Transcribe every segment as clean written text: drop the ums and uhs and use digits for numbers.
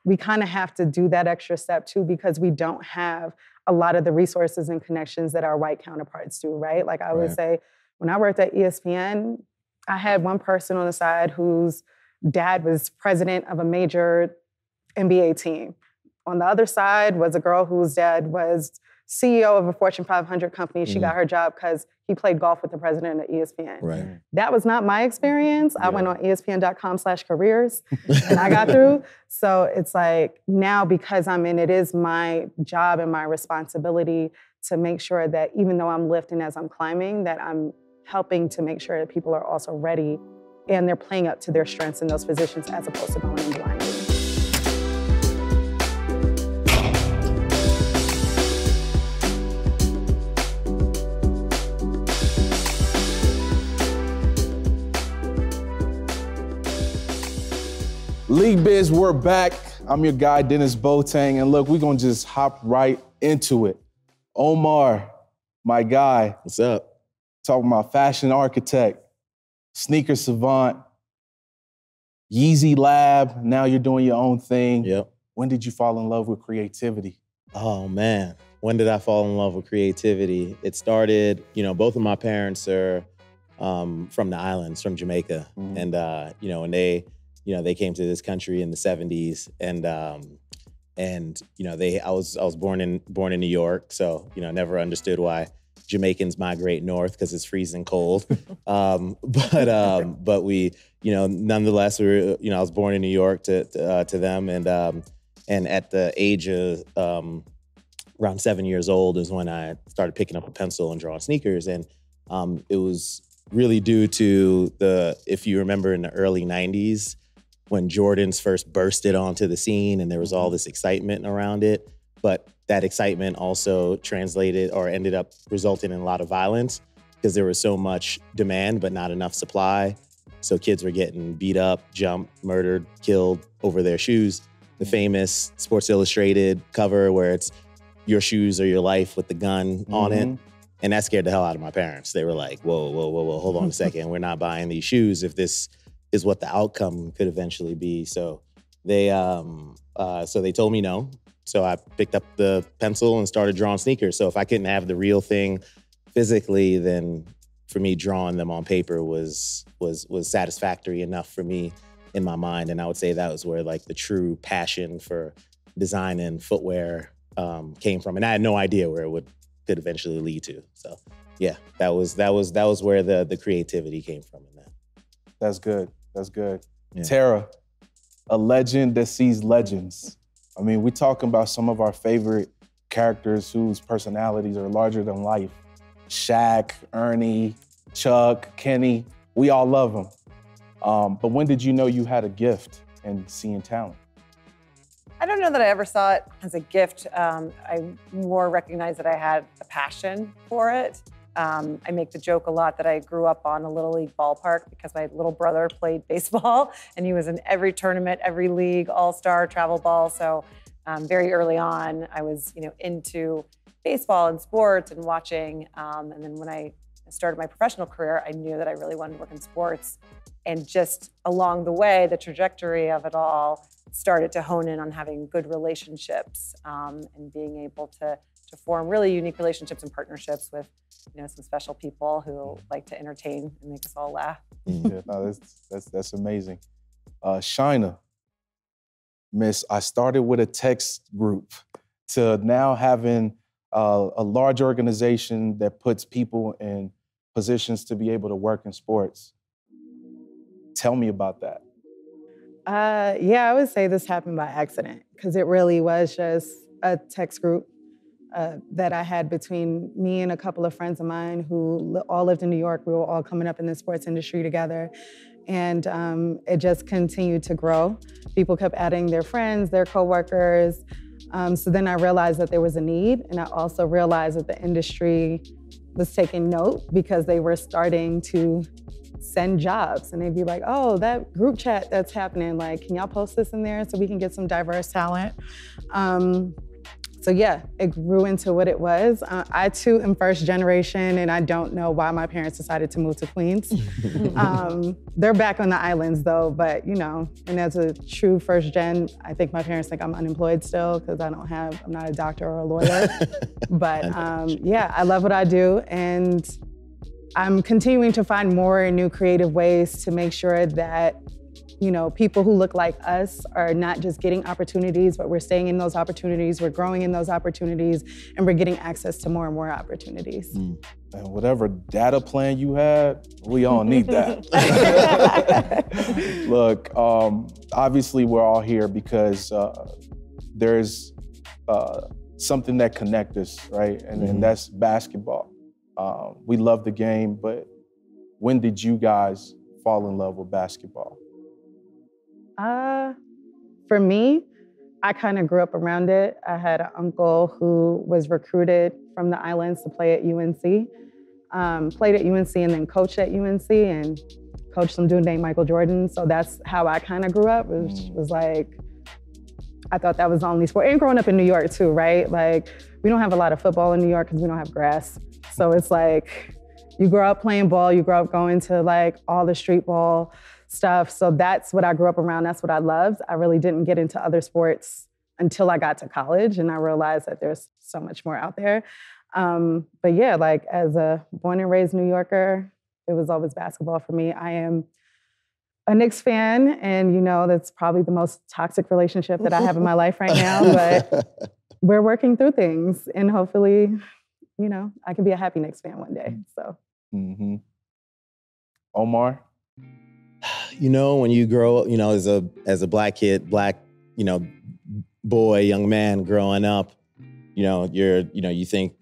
we kind of have to do that extra step too, because we don't have a lot of the resources and connections that our white counterparts do, right? Like I would say, when I worked at ESPN, I had one person on the side whose dad was president of a major NBA team. On the other side was a girl whose dad was CEO of a Fortune 500 company. She got her job because he played golf with the president of ESPN. Right. That was not my experience. I went on ESPN.com/careers and I got through. So it's like now, because I'm in, it is my job and my responsibility to make sure that even though I'm lifting as I'm climbing, that I'm helping to make sure that people are also ready and they're playing up to their strengths in those positions as opposed to going in blindly. League Biz, we're back. I'm your guy, Dennis Boateng, and look, we're gonna just hop right into it. Omar, my guy. What's up? Talking about fashion architect, sneaker savant, Yeezy Lab, now you're doing your own thing. Yep. When did you fall in love with creativity? Oh man, when did I fall in love with creativity? It started, both of my parents are from the islands, from Jamaica. And, when they came to this country in the 70s, and I was born in New York, so never understood why Jamaicans migrate north because it's freezing cold. But we, nonetheless, I was born in New York to them, and at the age of around 7 years old is when I started picking up a pencil and drawing sneakers, and it was really due to if you remember in the early 90s, when Jordans first bursted onto the scene and there was all this excitement around it, but that excitement also translated or ended up resulting in a lot of violence because there was so much demand but not enough supply. So kids were getting beat up, jumped, murdered, killed over their shoes. The famous Sports Illustrated cover where it's your shoes or your life with the gun on it. And that scared the hell out of my parents. They were like, whoa, hold on a second. We're not buying these shoes if this is what the outcome could eventually be. So they told me no. So I picked up the pencil and started drawing sneakers. So if I couldn't have the real thing physically, then for me, drawing them on paper was satisfactory enough for me in my mind. And I would say that was where like the true passion for design and footwear came from. And I had no idea where it could eventually lead to. So yeah, that was where the creativity came from in that. That's good. That's good. Yeah. Tara, a legend that sees legends. I mean, we're talking about some of our favorite characters whose personalities are larger than life. Shaq, Ernie, Chuck, Kenny, we all love them. But when did you know you had a gift in seeing talent? I don't know that I ever saw it as a gift. I more recognized that I had a passion for it. I make the joke a lot that I grew up on a Little League ballpark because my little brother played baseball and he was in every tournament, every league, all-star, travel ball. So very early on, I was into baseball and sports and watching. And then when I started my professional career, I knew that I really wanted to work in sports. And just along the way, the trajectory of it all started to hone in on having good relationships and being able to form really unique relationships and partnerships with some special people who like to entertain and make us all laugh. Yeah, no, that's amazing. Shaina, Miss, I started with a text group to now having a large organization that puts people in positions to be able to work in sports. Tell me about that. Yeah, I would say this happened by accident because it really was just a text group that I had between me and a couple of friends of mine who all lived in New York. We were all coming up in the sports industry together. And it just continued to grow. People kept adding their friends, their coworkers. So then I realized that there was a need. And I also realized that the industry was taking note because they were starting to send jobs. And they'd be like, oh, that group chat that's happening, like, can y'all post this in there so we can get some diverse talent? So yeah, it grew into what it was. I too am first generation, and I don't know why my parents decided to move to Queens. They're back on the islands though, but you know, and as a true first gen, I think my parents think I'm unemployed still because I'm not a doctor or a lawyer. But yeah, I love what I do, and I'm continuing to find more and new creative ways to make sure that, you know, people who look like us are not just getting opportunities, but we're staying in those opportunities, we're growing in those opportunities, and we're getting access to more and more opportunities. And whatever data plan you had, we all need that. Look, obviously we're all here because there's something that connects us, right? And that's basketball. We love the game, but when did you guys fall in love with basketball? For me, I kind of grew up around it. I had an uncle who was recruited from the islands to play at UNC. Played at UNC and then coached at UNC and coached some dude named Michael Jordan. So that's how I kind of grew up. It was like, I thought that was the only sport. And growing up in New York too, right? Like, we don't have a lot of football in New York because we don't have grass. So it's like, you grow up playing ball, you grow up going to like all the street ball stuff. So that's what I grew up around. That's what I loved. I really didn't get into other sports until I got to college and I realized that there's so much more out there. But yeah, like as a born and raised New Yorker, it was always basketball for me. I am a Knicks fan, and you know, that's probably the most toxic relationship that I have in my life right now, but we're working through things and hopefully, you know, I can be a happy Knicks fan one day, so. Omar? You know, when you grow up, you know, as a black kid, you know, boy, young man growing up, you think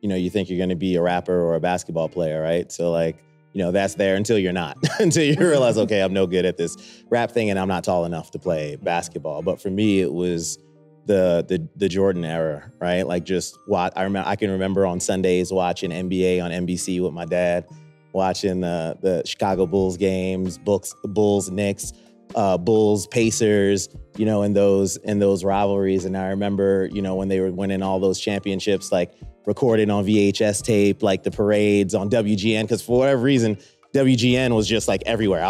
you're going to be a rapper or a basketball player, right? So like, you know, that's there until you're not, until you realize, okay, I'm no good at this rap thing and I'm not tall enough to play basketball. But for me, it was the Jordan era, right? Like just I can remember on Sundays watching NBA on NBC with my dad, watching the Chicago Bulls games, Bulls, Knicks, Bulls, Pacers, you know, in those rivalries. And I remember, you know, when they were winning all those championships, like recording on VHS tape, like the parades on WGN, because for whatever reason, WGN was just like everywhere.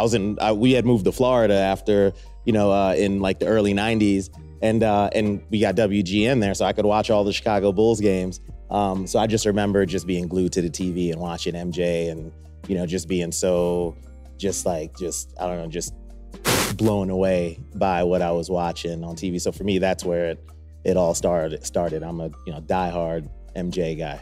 We had moved to Florida after, you know, in like the early 90s. And we got WGN there, so I could watch all the Chicago Bulls games. So I just remember just being glued to the TV and watching MJ and, you know, just being so, I don't know, just blown away by what I was watching on TV. So for me, that's where it all started. I'm a, you know, diehard MJ guy.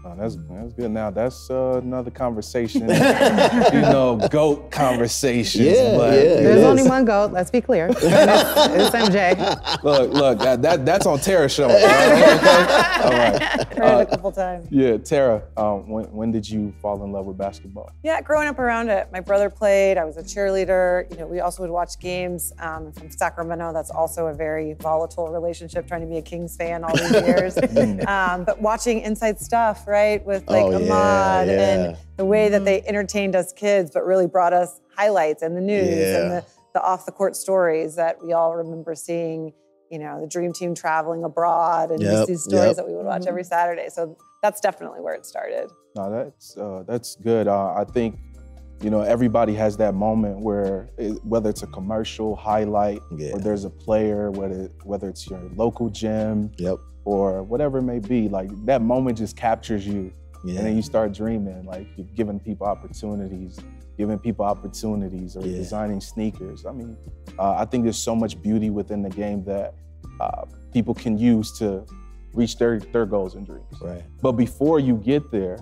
Oh, that's good. Now that's another conversation, you know, GOAT conversations. Yeah, but there's only one GOAT. Let's be clear. It's MJ. Look, that's on Tara's show. Okay? All right. Heard it a couple times. Yeah, Tara. When did you fall in love with basketball? Yeah, growing up around it. My brother played. I was a cheerleader. You know, we also would watch games from Sacramento. That's also a very volatile relationship. Trying to be a Kings fan all these years, but watching Inside Stuff. Right, with like Ahmad and the way that they entertained us kids, but really brought us highlights and the news and the off-the-court stories that we all remember seeing, you know, the dream team traveling abroad and just these stories that we would watch every Saturday. So that's definitely where it started. No, that's good. I think, you know, everybody has that moment where, whether it's a commercial highlight or there's a player, whether it's your local gym, or whatever it may be, like that moment just captures you. And then you start dreaming, like you're giving people opportunities or designing sneakers. I mean, I think there's so much beauty within the game that people can use to reach their goals and dreams. Right. But before you get there,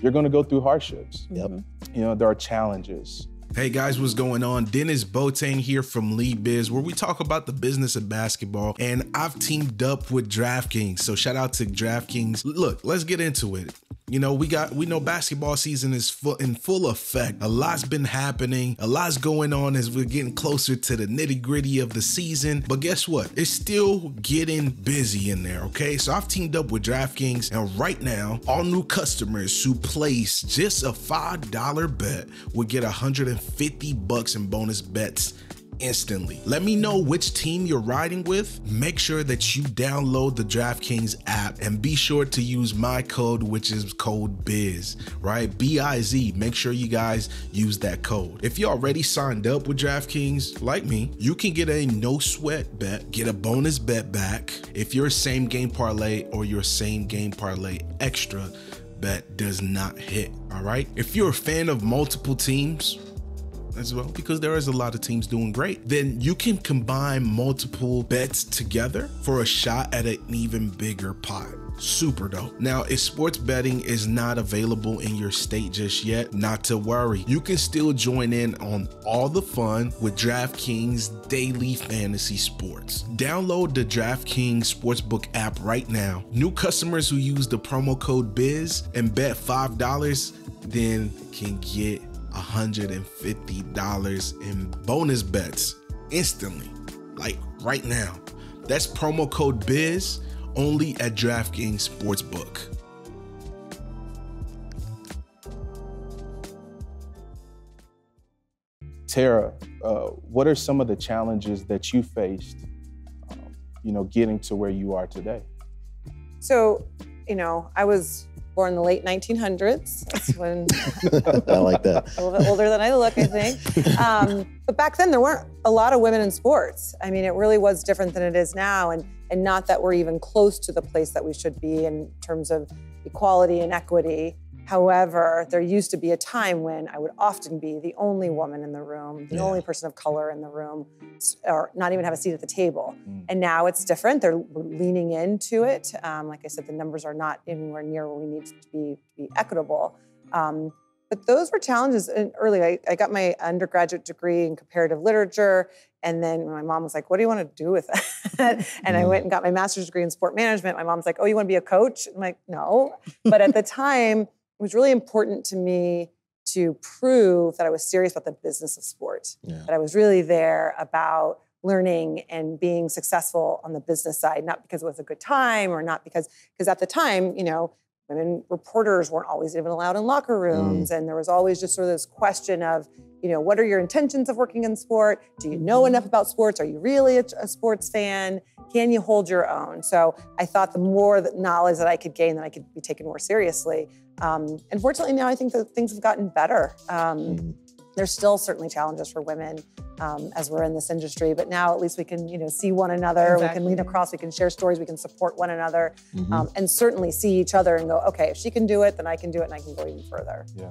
you're gonna go through hardships. Yep. You know, there are challenges. Hey guys, what's going on? Denis Picks here from LeagueBiz, where we talk about the business of basketball, and I've teamed up with DraftKings. So shout out to DraftKings. Look, let's get into it. You know, we know basketball season is in full effect. A lot's been happening. A lot's going on as we're getting closer to the nitty-gritty of the season. But guess what? It's still getting busy in there, okay? So I've teamed up with DraftKings, and right now, all new customers who place just a $5 bet will get $150 in bonus bets instantly. Let me know which team you're riding with. Make sure that you download the DraftKings app and be sure to use my code, which is code BIZ, right? B-I-Z. Make sure you guys use that code. If you're already signed up with DraftKings, like me, you can get a no sweat bet, get a bonus bet back if your same game parlay or your same game parlay extra bet does not hit, all right? If you're a fan of multiple teams as well, because there is a lot of teams doing great, then you can combine multiple bets together for a shot at an even bigger pot. Super dope. Now, if sports betting is not available in your state just yet, not to worry. You can still join in on all the fun with DraftKings Daily Fantasy Sports. Download the DraftKings Sportsbook app right now. New customers who use the promo code BIZ and bet $5 then can get $150 in bonus bets instantly, like right now. That's promo code BIZ only at DraftKings Sportsbook. Tara, what are some of the challenges that you faced, getting to where you are today? So, I was born in the late 1900s. That's when I like that. a little bit older than I look, I think. But back then, there weren't a lot of women in sports. I mean, it really was different than it is now, and not that we're even close to the place that we should be in terms of equality and equity. However, there used to be a time when I would often be the only woman in the room, the only person of color in the room, or not even have a seat at the table. And now it's different. We're leaning into it. Like I said, the numbers are not anywhere near where we need to be equitable. But those were challenges early. I got my undergraduate degree in comparative literature, and then my mom was like, what do you want to do with that? And I went and got my master's degree in sport management. My mom's like, oh, you want to be a coach? I'm like, no. But at the time, it was really important to me to prove that I was serious about the business of sport, that I was really there about learning and being successful on the business side, not because it was a good time or not because at the time, women reporters weren't always even allowed in locker rooms. And there was always just sort of this question of, what are your intentions of working in sport? Do you know enough about sports? Are you really a sports fan? Can you hold your own? So I thought the more knowledge that I could gain, that I could be taken more seriously. Unfortunately, now I think that things have gotten better. There's still certainly challenges for women as we're in this industry, but now at least we can, see one another, we can lean across, we can share stories, we can support one another, and certainly see each other and go, okay, if she can do it, then I can do it, and I can go even further. Yeah.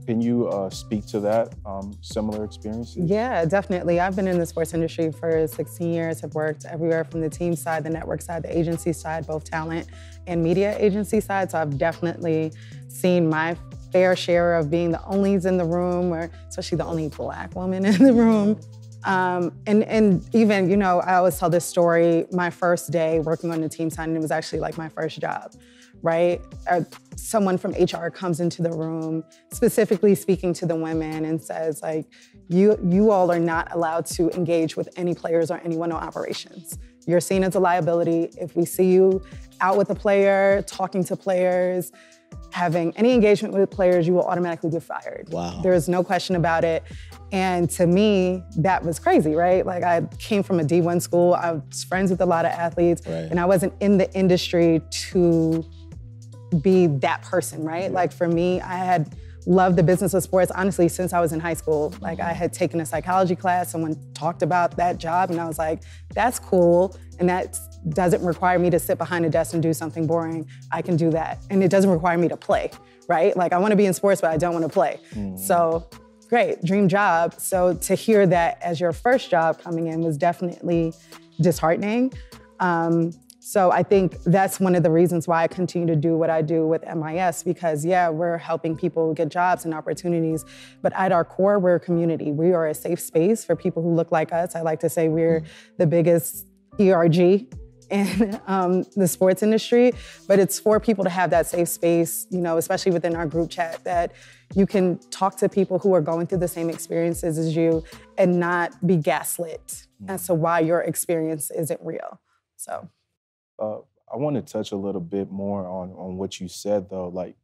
Can you speak to that, similar experiences? Yeah, definitely. I've been in the sports industry for 16 years. I've worked everywhere from the team side, the network side, the agency side, both talent and media agency side. So I've definitely seen my fair share of being the onlys in the room, or especially the only Black woman in the room. And even, I always tell this story, my first day working on the team side, and it was actually like my first job, right? Someone from HR comes into the room, specifically speaking to the women, and says, like, you all are not allowed to engage with any players or anyone on operations. You're seen as a liability. If we see you out with a player, talking to players, having any engagement with players, you will automatically get fired. Wow. There is no question about it. And to me, that was crazy, right? Like, I came from a D1 school. I was friends with a lot of athletes, and I wasn't in the industry to be that person, right? Like, for me, I had loved the business of sports, honestly, since I was in high school. Like, I had taken a psychology class, someone talked about that job, and I was like, that's cool, and that doesn't require me to sit behind a desk and do something boring. I can do that. And it doesn't require me to play, right? Like, I want to be in sports, but I don't want to play. So, great, dream job. So to hear that as your first job coming in was definitely disheartening. So I think that's one of the reasons why I continue to do what I do with MIS, because we're helping people get jobs and opportunities, but at our core, we're a community. We are a safe space for people who look like us. I like to say we're the biggest ERG in the sports industry, but it's for people to have that safe space, especially within our group chat, that you can talk to people who are going through the same experiences as you and not be gaslit as to why your experience isn't real. So. I want to touch a little bit more on what you said, though, like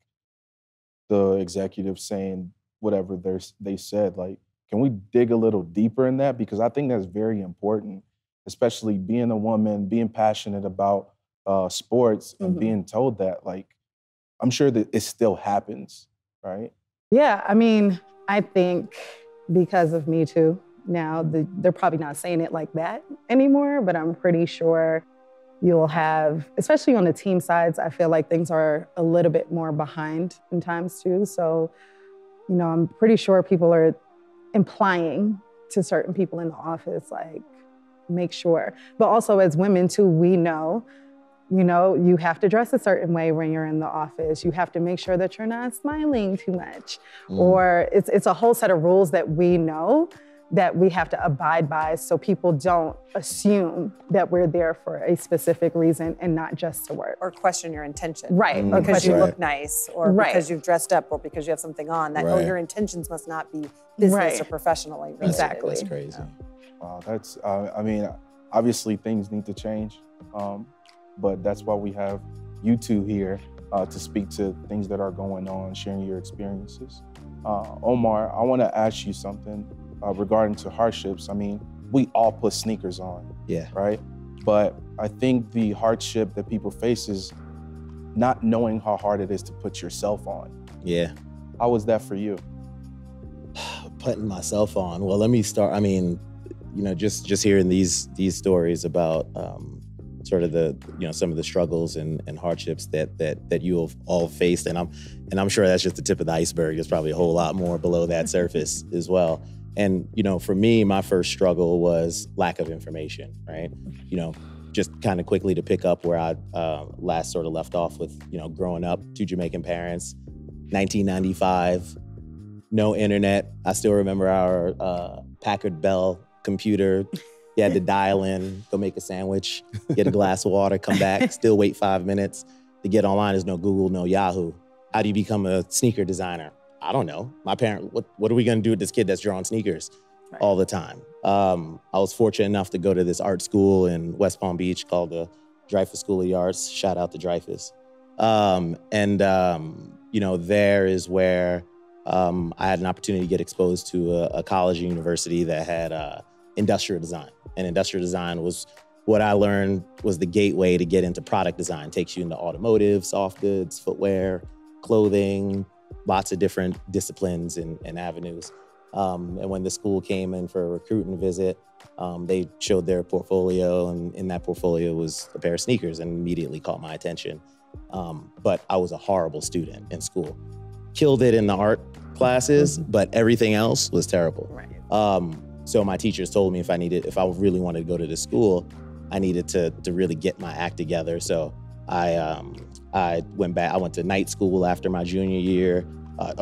the executives saying whatever they said. Like, Can we dig a little deeper in that? Because I think that's very important, especially being a woman, being passionate about sports, and being told that, like, I'm sure that it still happens, right? Yeah, I mean, I think because of Me Too, now they're probably not saying it like that anymore, but I'm pretty sure you'll have, especially on the team sides, I feel like things are a little bit more behind in times too. So, you know, I'm pretty sure people are implying to certain people in the office, like, make sure. But also as women too, we know, you know, you have to dress a certain way when you're in the office. You have to make sure that you're not smiling too much. Or it's a whole set of rules that we know that we have to abide by so people don't assume that we're there for a specific reason and not just to work. Or question your intention. Right. Or because you look nice, or because you've dressed up, or because you have something on, that, oh, your intentions must not be business or professionally related. Exactly. That's crazy. Wow, that's, I mean, obviously things need to change, but that's why we have you two here to speak to things that are going on, sharing your experiences. Omar, I want to ask you something regarding to Hardships. I mean, we all put sneakers on, right? But I think the hardship that people face is not knowing how hard it is to put yourself on. Yeah. How was that for you? Putting myself on. Well, let me start. I mean, you know, just hearing these stories about sort of the, you know, some of the struggles and hardships that you have all faced, and I'm sure that's just the tip of the iceberg. There's probably a whole lot more below that surface as well. And, you know, for me, my first struggle was lack of information, right? You know, just kind of quickly to pick up where I last sort of left off with, you know, growing up, two Jamaican parents, 1995, no internet. I still remember our Packard Bell computer. You had to dial in, go make a sandwich, get a glass of water, come back, still wait 5 minutes. To get online, there's no Google, no Yahoo. How do you become a sneaker designer? I don't know. My parent, what are we gonna do with this kid that's drawing sneakers all the time? I was fortunate enough to go to this art school in West Palm Beach called the Dreyfus School of the Arts. Shout out to Dreyfus. You know, there is where I had an opportunity to get exposed to a college and university that had industrial design. And industrial design was what I learned was the gateway to get into product design. Takes you into automotive, soft goods, footwear, clothing, lots of different disciplines and avenues. And when the school came in for a recruiting visit, they showed their portfolio, and in that portfolio was a pair of sneakers, and immediately caught my attention. But I was a horrible student in school. Killed it in the art classes, but everything else was terrible. So my teachers told me if I really wanted to go to this school, I needed to really get my act together. So I went back. I went to night school after my junior year.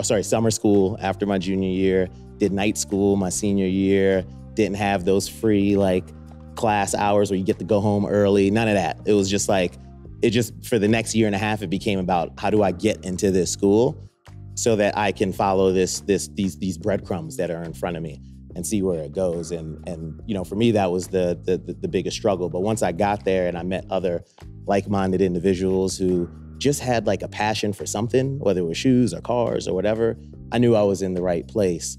Summer school after my junior year. Did night school my senior year. Didn't have those free like class hours where you get to go home early. None of that. It was just like, for the next year and a half, it became about how do I get into this school so that I can follow these breadcrumbs that are in front of me and see where it goes. And you know, for me, that was the biggest struggle. But once I got there and I met other like-minded individuals who just had like a passion for something, whether it was shoes or cars or whatever, I knew I was in the right place.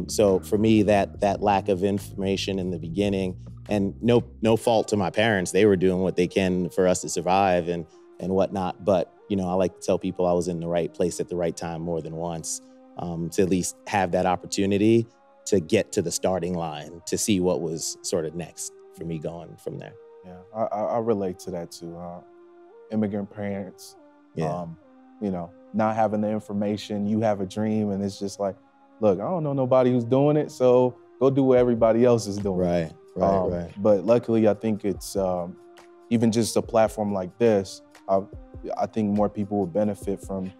So for me, that lack of information in the beginning, and no fault to my parents, they were doing what they can for us to survive and whatnot. But you know, I like to tell people I was in the right place at the right time more than once, to at least have that opportunity to get to the starting line to see what was sort of next for me going from there. Yeah, I relate to that too. Immigrant parents, you know, not having the information, you have a dream, and it's just like, look, I don't know nobody who's doing it, so go do what everybody else is doing. Right. But luckily, I think it's even just a platform like this, I think more people will benefit from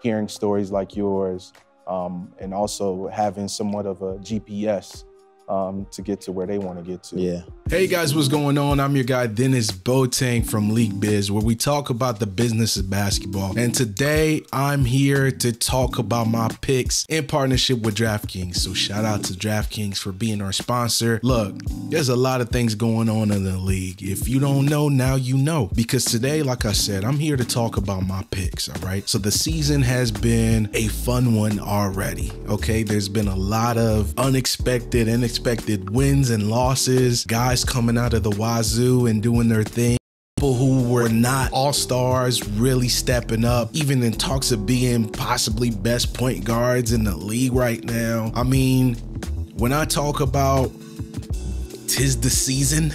hearing stories like yours, and also having somewhat of a GPS to get to where they want to get to. Yeah. Hey guys, what's going on? I'm your guy, Denis from LEAGUEBIZ, where we talk about the business of basketball. And today I'm here to talk about my picks in partnership with DraftKings. So shout out to DraftKings for being our sponsor. Look, there's a lot of things going on in the league. If you don't know, now you know. Because today, like I said, I'm here to talk about my picks, all right? So the season has been a fun one already, okay? There's been a lot of unexpected wins and losses, guys coming out of the wazoo and doing their thing. People who were not all-stars really stepping up, even in talks of being possibly best point guards in the league right now. I mean, when I talk about 'tis the season,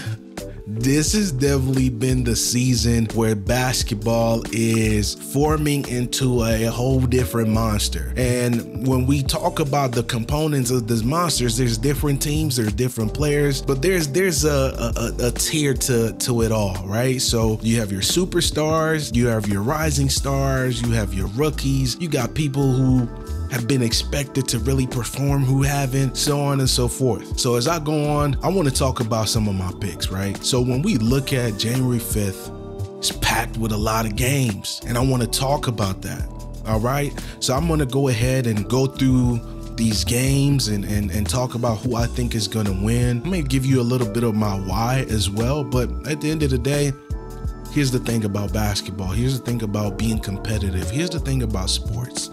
this has definitely been the season where basketball is forming into a whole different monster. And when we talk about the components of these monsters, there's different teams, there's different players, but there's a tier to it all, right? So you have your superstars, you have your rising stars, you have your rookies, you got people who have been expected to really perform, who haven't, so on and so forth. So as I go on, I want to talk about some of my picks, right? So when we look at January 5th, it's packed with a lot of games, and I want to talk about that, all right? So I'm going to go ahead and go through these games and talk about who I think is going to win. I may give you a little bit of my why as well, but at the end of the day, here's the thing about basketball. Here's the thing about being competitive. Here's the thing about sports.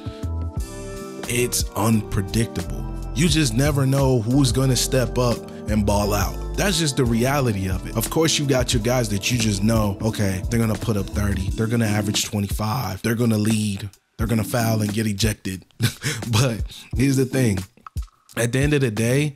It's unpredictable. You just never know who's gonna step up and ball out. That's just the reality of it. Of course, you got your guys that you just know, okay, they're gonna put up 30, they're gonna average 25, they're gonna lead, they're gonna foul and get ejected. But here's the thing, at the end of the day,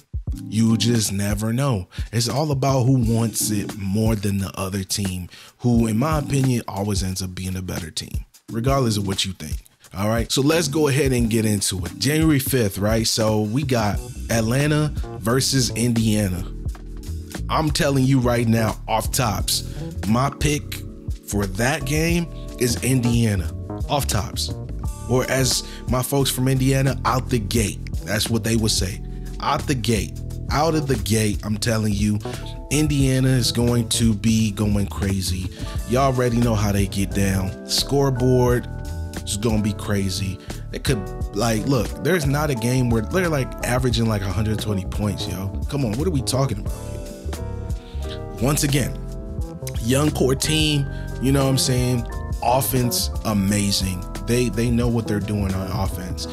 you just never know. It's all about who wants it more than the other team, who, in my opinion, always ends up being a better team, regardless of what you think. All right, so let's go ahead and get into it. January 5th, right? So we got Atlanta versus Indiana. I'm telling you right now, off tops, my pick for that game is Indiana, off tops. Or as my folks from Indiana, out the gate. That's what they would say, out the gate. Out of the gate, I'm telling you, Indiana is going to be going crazy. Y'all already know how they get down. Scoreboard, it's gonna be crazy. It could, like, look, there's not a game where they're like averaging like 120 points, yo. Come on, what are we talking about here? Once again, young core team, you know what I'm saying? Offense, amazing. They know what they're doing on offense.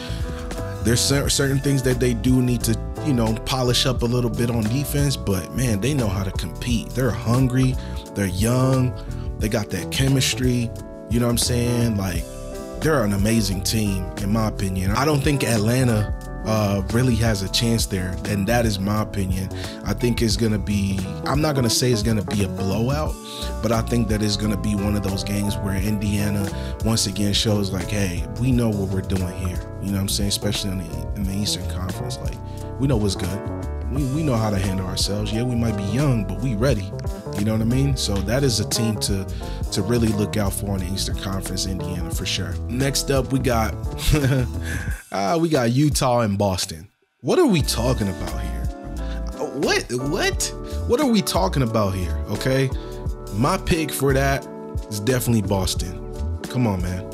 There's certain things that they do need to, you know, polish up a little bit on defense, but man, they know how to compete. They're hungry, they're young, they got that chemistry, you know what I'm saying? Like, they're an amazing team, in my opinion. I don't think Atlanta really has a chance there, and that is my opinion. I think it's gonna be, I'm not gonna say it's gonna be a blowout, but I think that it's gonna be one of those games where Indiana once again shows like, hey, we know what we're doing here. You know what I'm saying? Especially in the Eastern Conference, like, we know what's good. We know how to handle ourselves. Yeah, we might be young, but we ready. You know what I mean? So that is a team to really look out for in the Eastern Conference, Indiana, for sure. Next up, we got Utah and Boston. What are we talking about here? What are we talking about here? Okay, my pick for that is definitely Boston. Come on, man.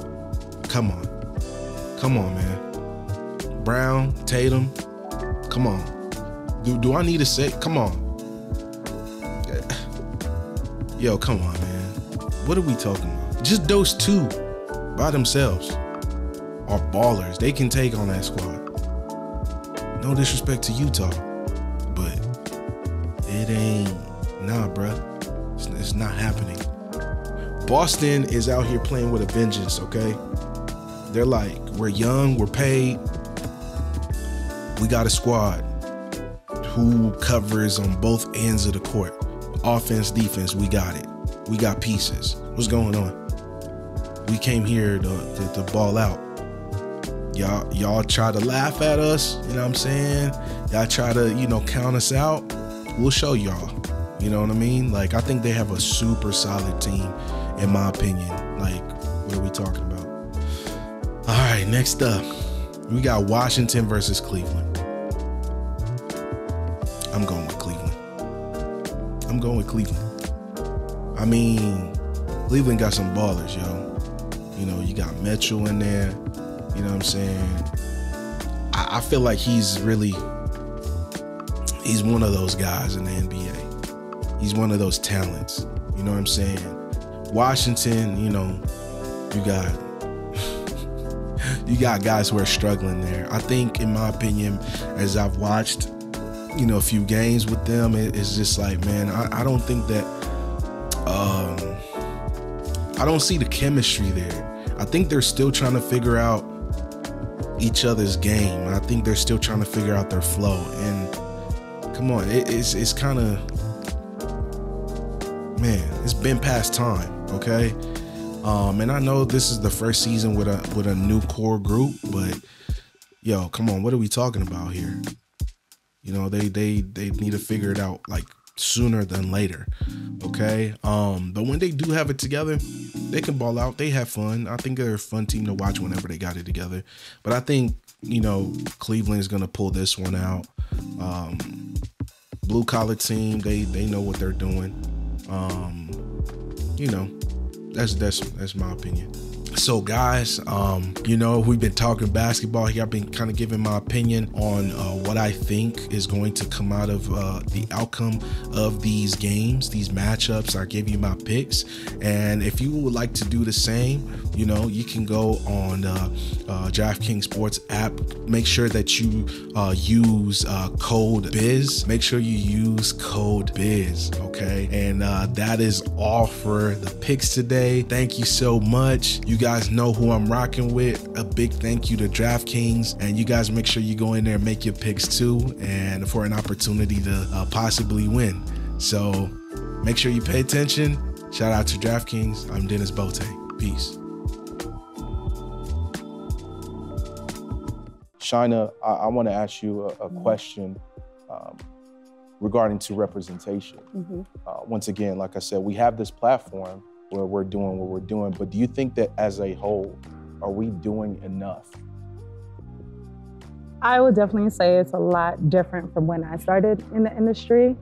Come on, man. Brown, Tatum. Come on. Do I need to say? Come on. Yo, come on, man. What are we talking about? Just those two by themselves are ballers. They can take on that squad. No disrespect to Utah, but it ain't, nah, bruh. It's not happening. Boston is out here playing with a vengeance, okay? They're like, we're young, we're paid. We got a squad who covers on both ends of the court. Offense, defense, we got it. We got pieces. What's going on? We came here to ball out. Y'all try to laugh at us, you know what I'm saying? Y'all try to, you know, count us out. We'll show y'all, you know what I mean? Like, I think they have a super solid team, in my opinion. Like, what are we talking about? All right, next up, we got Washington versus Cleveland. I'm going with Cleveland. I'm going with Cleveland. I mean, Cleveland got some ballers, yo. You know, you got Mitchell in there. You know what I'm saying? I feel like he's one of those guys in the NBA. He's one of those talents. You know what I'm saying? Washington, you know, you got guys who are struggling there. I think, in my opinion, as I've watched, you know, a few games with them, it's just like, man, I don't think that, I don't see the chemistry there. I think they're still trying to figure out each other's game. I think they're still trying to figure out their flow. And come on, it's kind of, man, it's been past time, okay? And I know this is the first season with a new core group, but yo, come on, what are we talking about here? You know, they need to figure it out like sooner than later, okay? But when they do have it together, they can ball out. They have fun. I think they're a fun team to watch whenever they got it together. But I think, you know, Cleveland is gonna pull this one out. Blue collar team, they know what they're doing. You know, that's my opinion. So guys, you know, we've been talking basketball here. I've been kind of giving my opinion on what I think is going to come out of the outcome of these games, these matchups. I gave you my picks. And if you would like to do the same, you know, you can go on DraftKings Sports app. Make sure that you use code BIZ. Make sure you use code BIZ, okay? And that is all for the picks today. Thank you so much. You guys know who I'm rocking with. A big thank you to DraftKings, and you guys make sure you go in there and make your picks too, and for an opportunity to possibly win. So make sure you pay attention. Shout out to DraftKings. I'm Denis Boateng. Peace. Shaina, I want to ask you a question regarding to representation. Once again, like I said, we have this platform where we're doing what we're doing, but do you think that as a whole, are we doing enough? I would definitely say it's a lot different from when I started in the industry.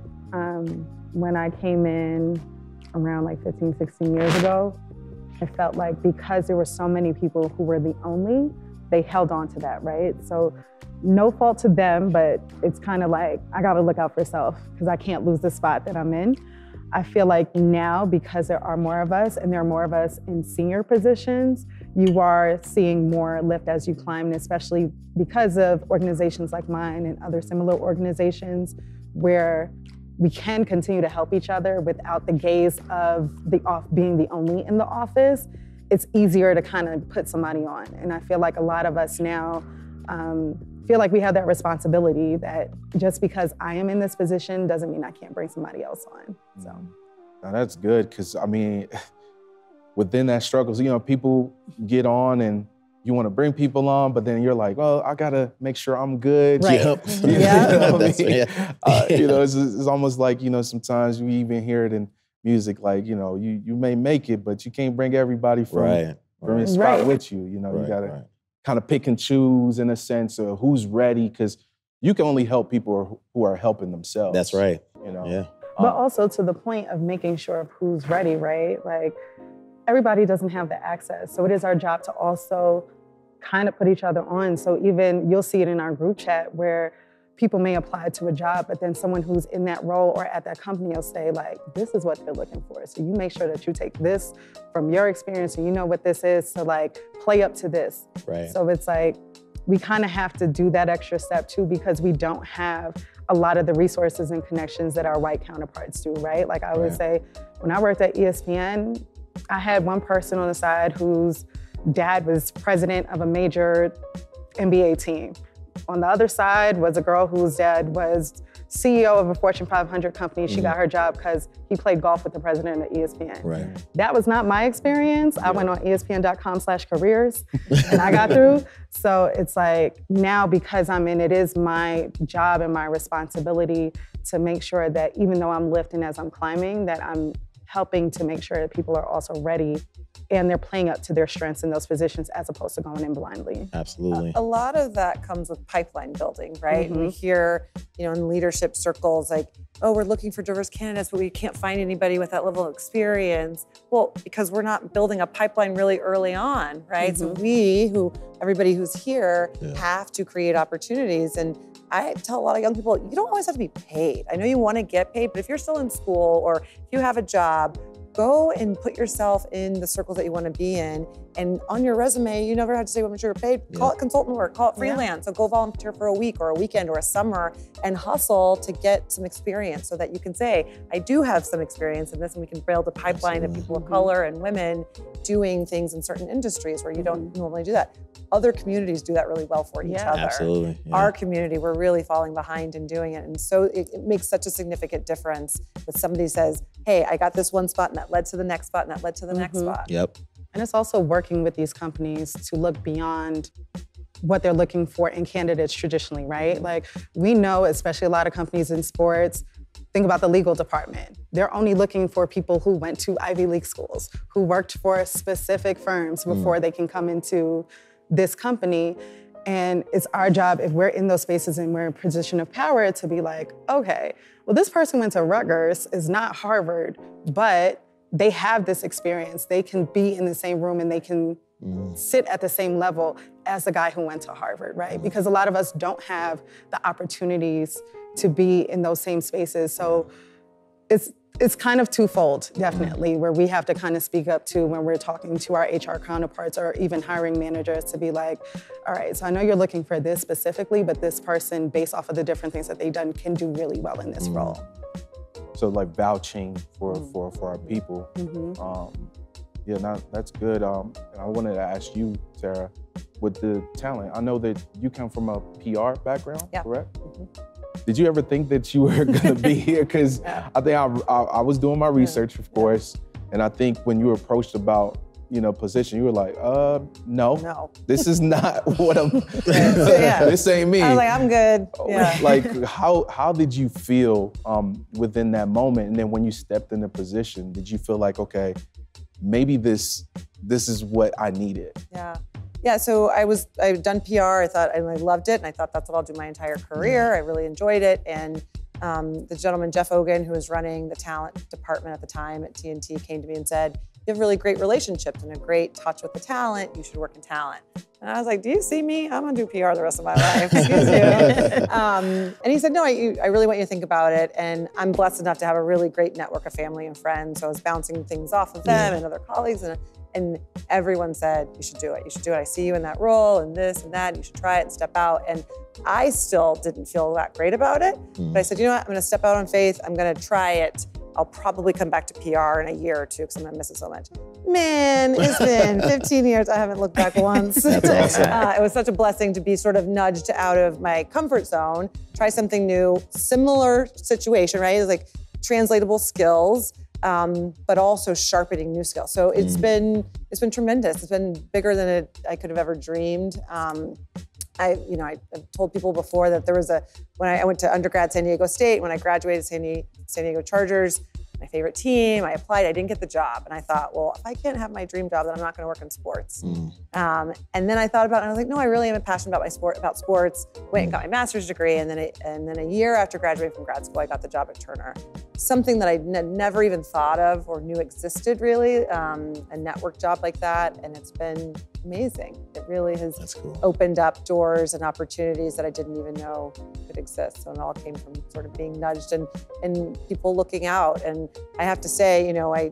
When I came in around like 15, 16 years ago, I felt like because there were so many people who were the only, they held on to that, right? So no fault to them, but it's kind of like, I gotta look out for self because I can't lose the spot that I'm in. I feel like now, because there are more of us and there are more of us in senior positions, you are seeing more lift as you climb, and especially because of organizations like mine and other similar organizations where we can continue to help each other without the gaze of being the only in the office. It's easier to kind of put somebody on. And I feel like a lot of us now feel like we have that responsibility that just because I am in this position doesn't mean I can't bring somebody else on, so. Now that's good, because I mean, within that struggle, you know, people get on and you want to bring people on, but then you're like, well, I gotta make sure I'm good. Right. Yep. Yeah. You know what I mean? Yeah. You know, it's almost like, you know, sometimes we even hear it in music, like, you know, you may make it, but you can't bring everybody from a spot with you. You know, you gotta kind of pick and choose in a sense of who's ready, because you can only help people who are helping themselves. That's right. You know. Yeah. But also to the point of making sure of who's ready, right? Like, everybody doesn't have the access. So it is our job to also kind of put each other on. So even you'll see it in our group chat where people may apply to a job, but then someone who's in that role or at that company will say, like, this is what they're looking for. So you make sure that you take this from your experience and you know what this is, to like play up to this. Right. So it's like, we kind of have to do that extra step too, because we don't have a lot of the resources and connections that our white counterparts do, right? Like I would say, when I worked at ESPN, I had one person on the side whose dad was president of a major NBA team. On the other side was a girl whose dad was CEO of a Fortune 500 company. She got her job because he played golf with the president of ESPN. Right. That was not my experience. I went on ESPN.com/careers and I got through. So it's like, now because I'm in, it is my job and my responsibility to make sure that even though I'm lifting as I'm climbing, that I'm helping to make sure that people are also ready and they're playing up to their strengths in those positions as opposed to going in blindly. Absolutely. A lot of that comes with pipeline building, right? We hear, in leadership circles like, oh, we're looking for diverse candidates, but we can't find anybody with that level of experience. Well, because we're not building a pipeline really early on, right? So everybody who's here have to create opportunities. And I tell a lot of young people, you don't always have to be paid. I know you want to get paid, but if you're still in school or if you have a job, go and put yourself in the circles that you want to be in. And on your resume, you never have to say how much you're paid. Call it consultant work, call it freelance. So go volunteer for a week or a weekend or a summer and hustle to get some experience so that you can say, I do have some experience in this, and we can build a pipeline of people of color and women doing things in certain industries where you don't normally do that. Other communities do that really well for each other. Absolutely. Yeah. Our community, we're really falling behind in doing it. And so it makes such a significant difference when somebody says, hey, I got this one spot and that led to the next spot and that led to the next spot. Yep. And it's also working with these companies to look beyond what they're looking for in candidates traditionally, right? Like we know, especially a lot of companies in sports, think about the legal department. They're only looking for people who went to Ivy League schools, who worked for specific firms before they can come into this company. And it's our job, if we're in those spaces and we're in a position of power, to be like, okay, well, this person went to Rutgers, is not Harvard, but they have this experience. They can be in the same room and they can sit at the same level as the guy who went to Harvard, right? Because a lot of us don't have the opportunities to be in those same spaces. So it's kind of twofold, definitely, where we have to kind of speak up to when we're talking to our HR counterparts or even hiring managers to be like, all right, so I know you're looking for this specifically, but this person, based off of the different things that they've done, can do really well in this role. So like vouching for our people. That's good. And I wanted to ask you, Tara, with the talent, I know that you come from a PR background, correct? Did you ever think that you were gonna be here? Because I think I was doing my research, of course, and I think when you were approached about, position, you were like, no, this is not what I'm, this ain't me. I was like, I'm good. Yeah. Like, how did you feel within that moment? And then when you stepped in the position, did you feel like, okay, maybe this is what I needed? Yeah, so I'd done PR, I loved it, and I thought that's what I'll do my entire career. I really enjoyed it, and the gentleman, Jeff Ogan, who was running the talent department at the time at TNT, came to me and said, you have really great relationships and a great touch with the talent, you should work in talent. And I was like, do you see me? I'm gonna do PR the rest of my life, excuse you. And he said, no, I really want you to think about it. And I'm blessed enough to have a really great network of family and friends, so I was bouncing things off of them and other colleagues, and everyone said, you should do it, you should do it. I see you in that role and this and that, and you should try it and step out. And I still didn't feel that great about it. But I said, you know what, I'm gonna step out on faith, I'm gonna try it. I'll probably come back to PR in a year or two because I'm gonna miss it so much. Man, it's been 15 years, I haven't looked back once. That's awesome. It was such a blessing to be sort of nudged out of my comfort zone, try something new, similar situation, right? It's like translatable skills, but also sharpening new skills. So it's been tremendous. It's been bigger than I could have ever dreamed. I've told people before that there was when I went to undergrad San Diego State, when I graduated San Diego Chargers, my favorite team, I applied, I didn't get the job. And I thought, well, if I can't have my dream job, then I'm not gonna work in sports. And then I thought about it and I was like, no, I really am passionate about sports. Went and got my master's degree. And then a year after graduating from grad school, I got the job at Turner. Something that I never even thought of or knew existed really, a network job like that. And it's been amazing. It really has opened up doors and opportunities that I didn't even know could exist. So it all came from sort of being nudged and people looking out. And I have to say, I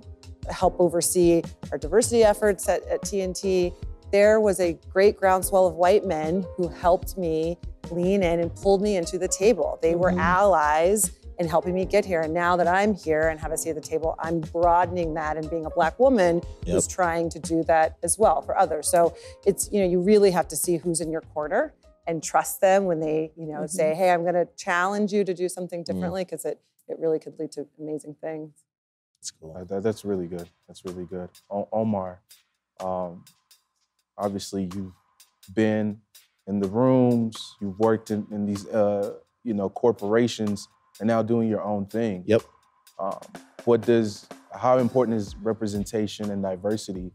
help oversee our diversity efforts at TNT. There was a great groundswell of white men who helped me lean in and pulled me into the table. They were allies in helping me get here. And now that I'm here and have a seat at the table, I'm broadening that and being a Black woman who's trying to do that as well for others. So it's, you really have to see who's in your corner and trust them when they, say, hey, I'm gonna challenge you to do something differently, because it really could lead to amazing things. That's cool. That's really good. That's really good. Omar, obviously you've been in the rooms, you've worked in these, corporations, and now doing your own thing. Yep. How important is representation and diversity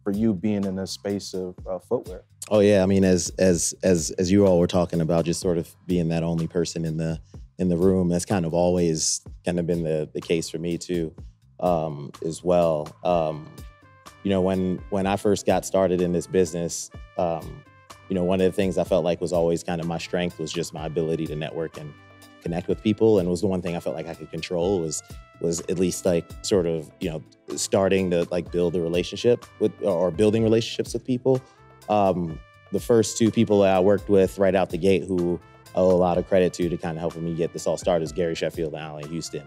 for you being in a space of footwear? Oh yeah, I mean, as you all were talking about, just sort of being that only person in the room, that's kind of always kind of been the case for me too, as well. You know, when I first got started in this business, you know, one of the things I felt like was always kind of my strength was just my ability to network and connect with people, and was the one thing I felt like I could control was at least like sort of, you know, starting to like build a relationship with, or building relationships with people. The first two people that I worked with right out the gate who I owe a lot of credit to kind of helping me get this all started is Gary Sheffield and Allie Houston.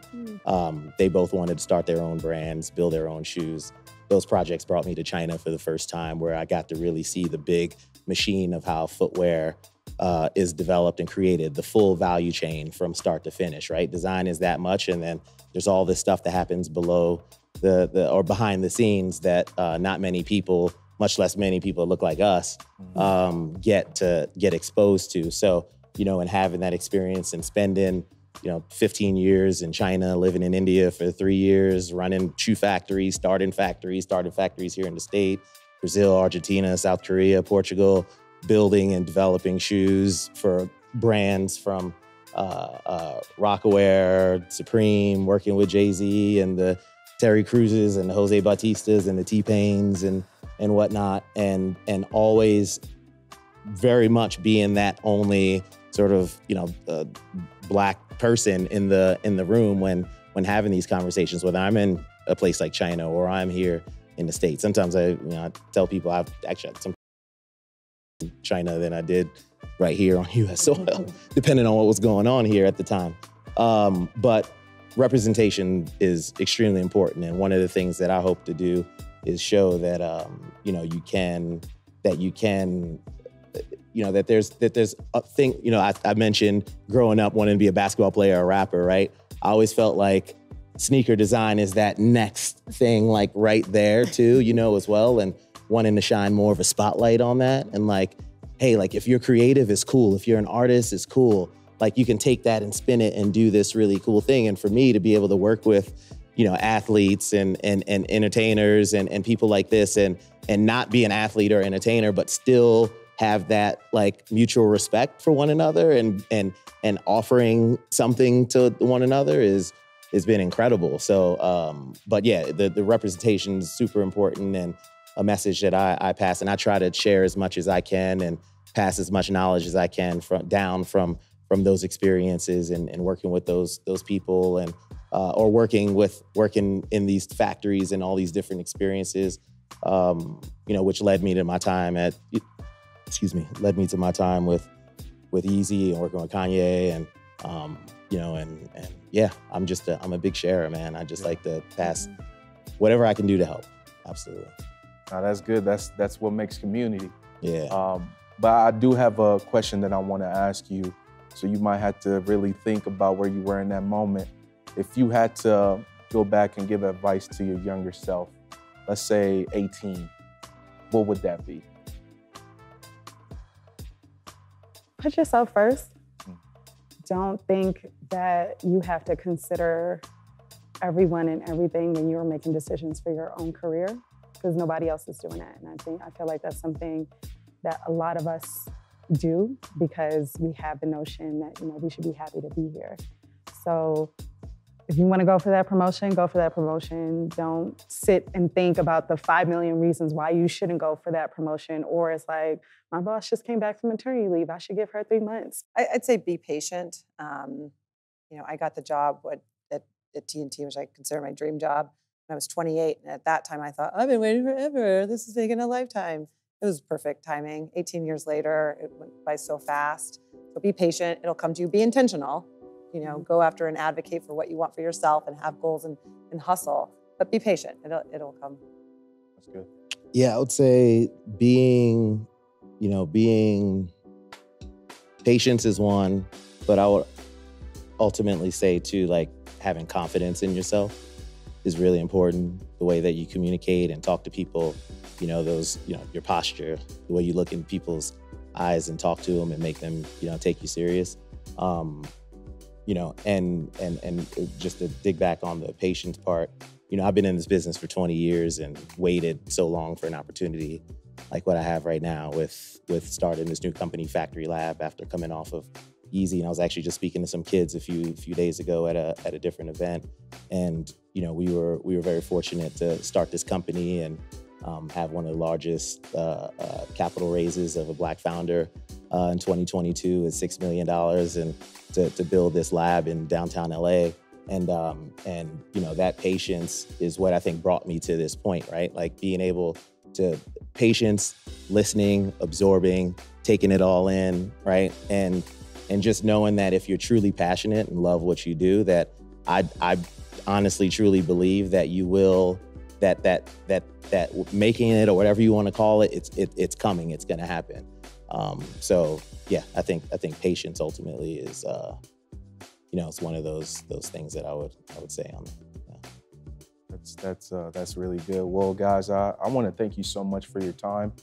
They both wanted to start their own brands, build their own shoes. Those projects brought me to China for the first time, where I got to really see the big machine of how footwear is developed and created, the full value chain from start to finish, right? Design is that much, and then there's all this stuff that happens below or behind the scenes that not many people, much less many people that look like us, get exposed to. So, you know, and having that experience and spending, you know, 15 years in China, living in India for 3 years, running shoe factories, started factories here in the state, Brazil, Argentina, South Korea, Portugal, building and developing shoes for brands from Rockaware, Supreme, working with Jay-Z and the Terry Cruzes and the Jose Bautistas and the T-Pains and whatnot, and always very much being that only sort of, you know, black person in the room when having these conversations, whether I'm in a place like China or I'm here in the States. Sometimes I tell people I've actually had some in China than I did right here on U.S. soil, depending on what was going on here at the time. But representation is extremely important, and one of the things that I hope to do is show that you know, that there's a thing. You know, I mentioned growing up wanting to be a basketball player or a rapper, right? I always felt like sneaker design is that next thing, like right there too, you know, as well, and wanting to shine more of a spotlight on that. And like, hey, like if you're creative, it's cool. If you're an artist, it's cool. Like you can take that and spin it and do this really cool thing. And for me to be able to work with, you know, athletes and entertainers and people like this, and not be an athlete or entertainer, but still have that like mutual respect for one another and offering something to one another has been incredible. So, but yeah, the representation is super important, and a message that I pass, and I try to share as much as I can and pass as much knowledge as I can down from those experiences and working with those people, and or working in these factories and all these different experiences, you know, which led me to my time with Yeezy and working with Kanye, and you know, and yeah, I'm a big sharer, man. I just like to pass whatever I can do to help. Absolutely. Now that's good. That's what makes community. Yeah. But I do have a question that I want to ask you. So you might have to really think about where you were in that moment. If you had to go back and give advice to your younger self, let's say 18, what would that be? Put yourself first. Don't think that you have to consider everyone and everything when you're making decisions for your own career, because nobody else is doing that. And I feel like that's something that a lot of us do, because we have the notion that, you know, we should be happy to be here. So if you want to go for that promotion, go for that promotion. Don't sit and think about the 5 million reasons why you shouldn't go for that promotion. Or it's like, my boss just came back from maternity leave, I should give her 3 months. I'd say be patient. You know, I got the job at T&T, which I consider my dream job, when I was 28. And at that time I thought, I've been waiting forever. This is taking a lifetime. It was perfect timing. 18 years later, it went by so fast. So be patient, it'll come to you. Be intentional. You know, go after and advocate for what you want for yourself and have goals and hustle. But be patient, it'll come. That's good. Yeah, I would say being patience is one, but I would ultimately say too, like having confidence in yourself is really important. The way that you communicate and talk to people, you know, your posture, the way you look in people's eyes and talk to them and make them, you know, take you serious. you know, and just to dig back on the patience part, you know, I've been in this business for 20 years and waited so long for an opportunity like what I have right now with starting this new company, Factory Lab, after coming off of Yeezy. And I was actually just speaking to some kids a few days ago at a different event, and you know, we were very fortunate to start this company and have one of the largest capital raises of a Black founder in 2022 at $6 million, and to build this lab in downtown LA. And you know, that patience is what I think brought me to this point, right? Like being able to patience, listening, absorbing, taking it all in, right? And just knowing that if you're truly passionate and love what you do, that I honestly truly believe that you will, that making it, or whatever you want to call it, it's coming, it's gonna happen. So yeah, I think patience ultimately is you know, it's one of those things that I would say on that. Yeah. That's really good. Well, guys, I want to thank you so much for your time,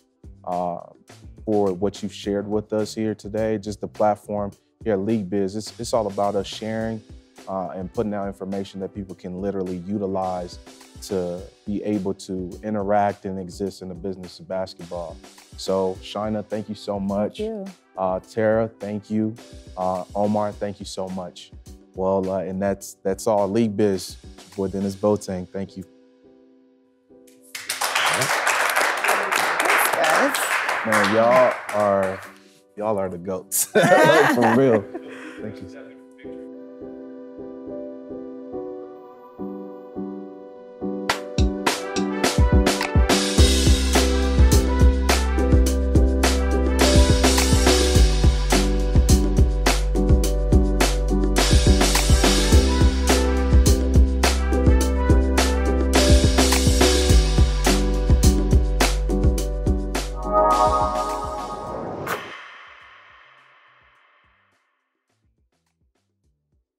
for what you've shared with us here today. Just the platform here at LeagueBiz. It's all about us sharing and putting out information that people can literally utilize to be able to interact and exist in the business of basketball. So, Shaina, thank you so much. Thank you. Tara, thank you. Omar, thank you so much. Well, and that's all. LeagueBiz with Denis Picks. Thank you. Thanks, guys. Man, y'all are the GOATs. Like, for real. Thank you.